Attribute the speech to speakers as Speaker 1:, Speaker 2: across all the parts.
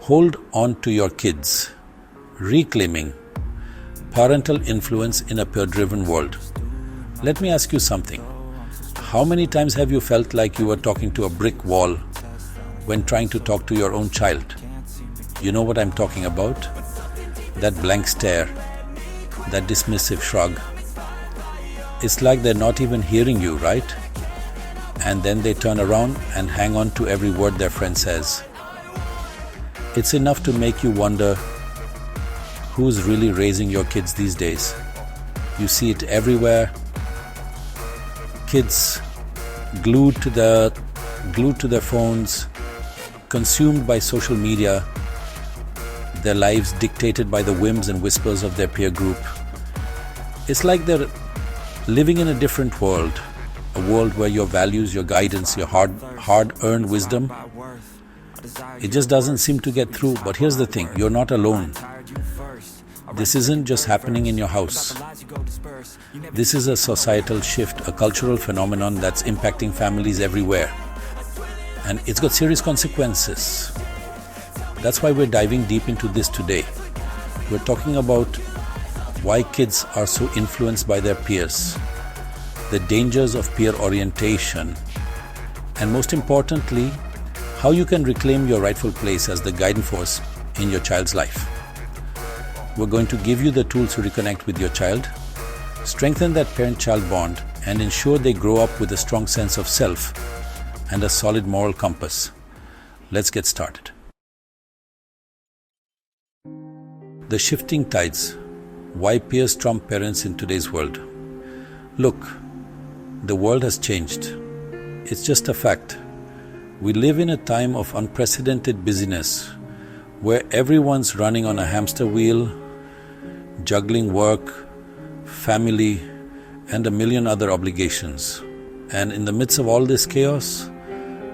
Speaker 1: Hold on to your kids. Reclaiming parental influence in a peer-driven world. Let me ask you something. How many times have you felt like you were talking to a brick wall when trying to talk to your own child? You know what I'm talking about? That blank stare, that dismissive shrug. It's like they're not even hearing you, right? And then they turn around and hang on to every word their friend says. It's enough to make you wonder who's really raising your kids these days. You see it everywhere. Kids glued to their phones, consumed by social media, their lives dictated by the whims and whispers of their peer group. It's like they're living in a different world, a world where your values, your guidance, your hard-earned wisdom, it just doesn't seem to get through. But here's the thing, you're not alone. This isn't just happening in your house. This is a societal shift, a cultural phenomenon that's impacting families everywhere. And it's got serious consequences. That's why we're diving deep into this today. We're talking about why kids are so influenced by their peers, the dangers of peer orientation, and most importantly, how you can reclaim your rightful place as the guiding force in your child's life. We're going to give you the tools to reconnect with your child, strengthen that parent-child bond, and ensure they grow up with a strong sense of self and a solid moral compass. Let's get started. The shifting tides. Why peers trump parents in today's world? Look, the world has changed. It's just a fact. We live in a time of unprecedented busyness, where everyone's running on a hamster wheel, juggling work, family, and a million other obligations. And in the midst of all this chaos,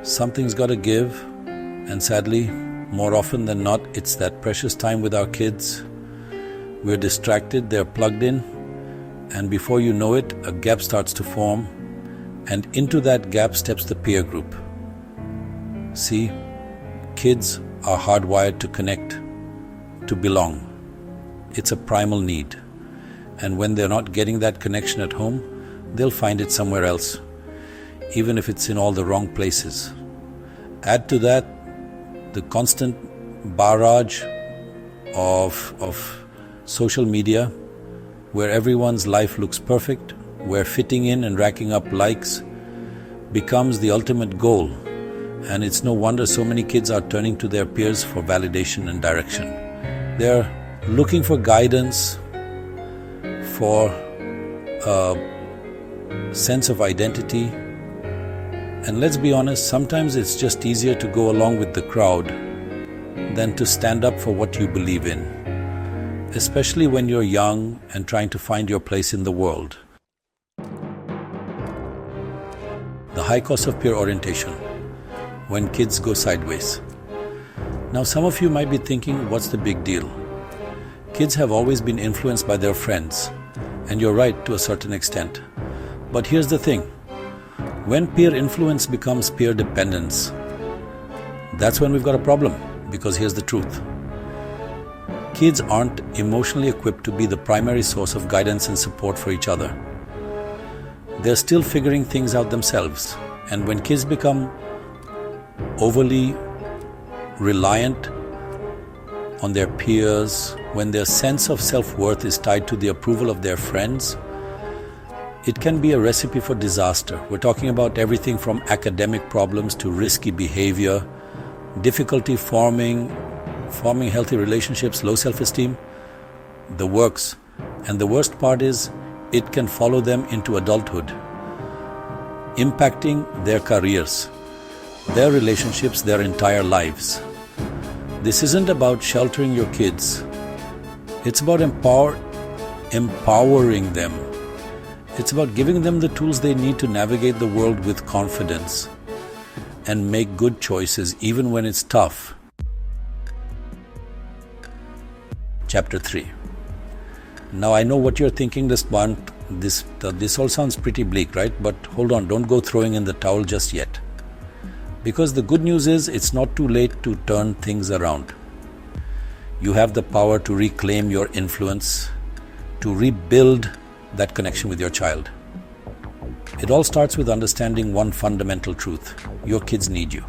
Speaker 1: something's got to give, and sadly, more often than not, it's that precious time with our kids. We're distracted, they're plugged in, and before you know it, a gap starts to form, and into that gap steps the peer group. See, kids are hardwired to connect, to belong. It's a primal need. And when they're not getting that connection at home, they'll find it somewhere else, even if it's in all the wrong places. Add to that the constant barrage of social media, where everyone's life looks perfect, where fitting in and racking up likes becomes the ultimate goal. And it's no wonder so many kids are turning to their peers for validation and direction. They're looking for guidance, for a sense of identity. And let's be honest, sometimes it's just easier to go along with the crowd than to stand up for what you believe in, especially when you're young and trying to find your place in the world. The high cost of peer orientation. When kids go sideways. Now, some of you might be thinking, what's the big deal? Kids have always been influenced by their friends, and you're right to a certain extent. But here's the thing. When peer influence becomes peer dependence, that's when we've got a problem, because here's the truth. Kids aren't emotionally equipped to be the primary source of guidance and support for each other. They're still figuring things out themselves, and when kids become overly reliant on their peers, when their sense of self-worth is tied to the approval of their friends, it can be a recipe for disaster. We're talking about everything from academic problems to risky behavior, difficulty forming healthy relationships, low self-esteem, the works. And the worst part is, it can follow them into adulthood, impacting their careers, their relationships, their entire lives. This isn't about sheltering your kids. It's about empowering them. It's about giving them the tools they need to navigate the world with confidence and make good choices even when it's tough. Chapter 3. Now I know what you're thinking, this all sounds pretty bleak, right? But hold on, don't go throwing in the towel just yet. Because the good news is, it's not too late to turn things around. You have the power to reclaim your influence, to rebuild that connection with your child. It all starts with understanding one fundamental truth. Your kids need you.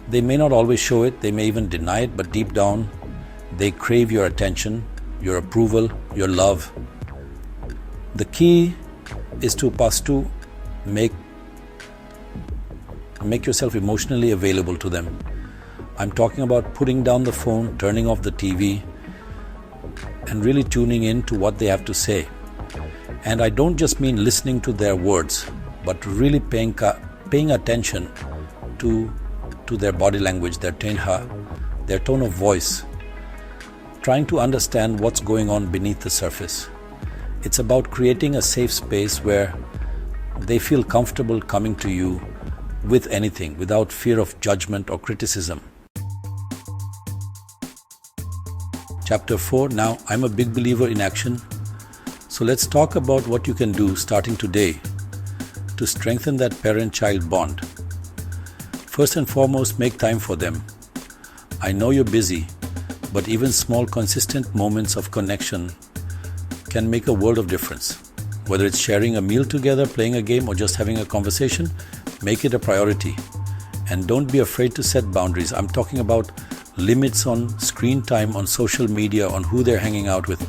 Speaker 1: They may not always show it, they may even deny it, but deep down, they crave your attention, your approval, your love. The key is to make yourself emotionally available to them. I'm talking about putting down the phone, turning off the TV, and really tuning in to what they have to say. And I don't just mean listening to their words, but really paying attention to their body language, their tone of voice, trying to understand what's going on beneath the surface. It's about creating a safe space where they feel comfortable coming to you with anything without fear of judgment or criticism. Chapter 4. Now, I'm a big believer in action. So let's talk about what you can do starting today to strengthen that parent-child bond. First and foremost, make time for them. I know you're busy, but even small, consistent moments of connection can make a world of difference. Whether it's sharing a meal together, playing a game, or just having a conversation, make it a priority. And don't be afraid to set boundaries. I'm talking about limits on screen time, on social media, on who they're hanging out with.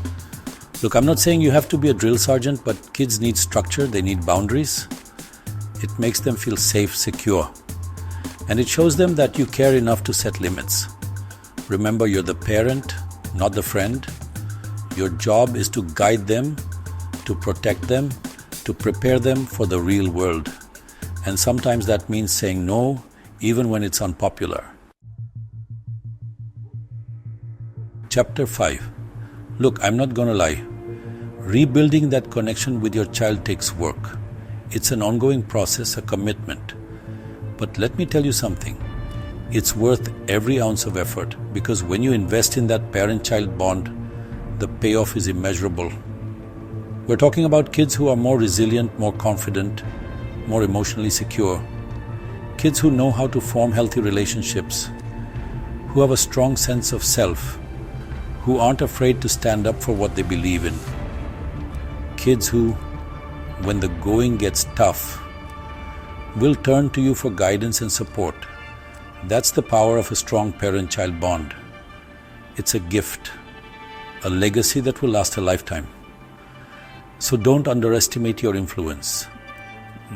Speaker 1: Look, I'm not saying you have to be a drill sergeant, but kids need structure, they need boundaries. It makes them feel safe, secure. And it shows them that you care enough to set limits. Remember, you're the parent, not the friend. Your job is to guide them, to protect them, to prepare them for the real world. And sometimes that means saying no, even when it's unpopular. Chapter 5. Look, I'm not gonna lie. Rebuilding that connection with your child takes work. It's an ongoing process, a commitment. But let me tell you something. It's worth every ounce of effort, because when you invest in that parent-child bond, the payoff is immeasurable. We're talking about kids who are more resilient, more confident, more emotionally secure. Kids who know how to form healthy relationships, who have a strong sense of self, who aren't afraid to stand up for what they believe in. Kids who, when the going gets tough, will turn to you for guidance and support. That's the power of a strong parent-child bond. It's a gift, a legacy that will last a lifetime. So don't underestimate your influence.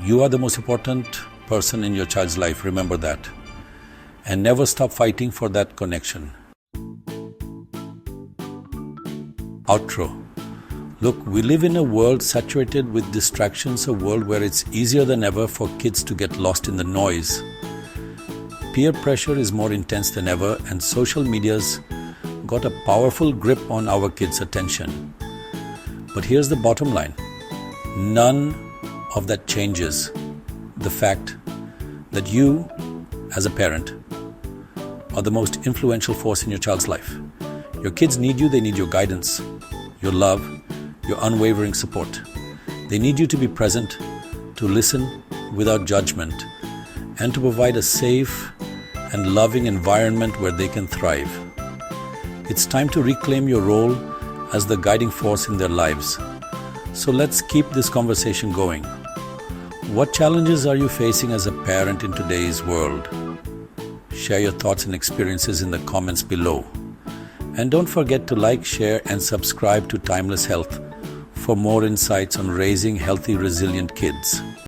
Speaker 1: You are the most important person in your child's life, remember that. And never stop fighting for that connection. Outro. Look, we live in a world saturated with distractions, a world where it's easier than ever for kids to get lost in the noise. Peer pressure is more intense than ever, and social media's got a powerful grip on our kids' attention. But here's the bottom line. None of that changes the fact that you, as a parent, are the most influential force in your child's life. Your kids need you, they need your guidance, your love, your unwavering support. They need you to be present, to listen without judgment, and to provide a safe and loving environment where they can thrive. It's time to reclaim your role as the guiding force in their lives. So let's keep this conversation going. What challenges are you facing as a parent in today's world? Share your thoughts and experiences in the comments below. And don't forget to like, share, and subscribe to Timeless Health for more insights on raising healthy, resilient kids.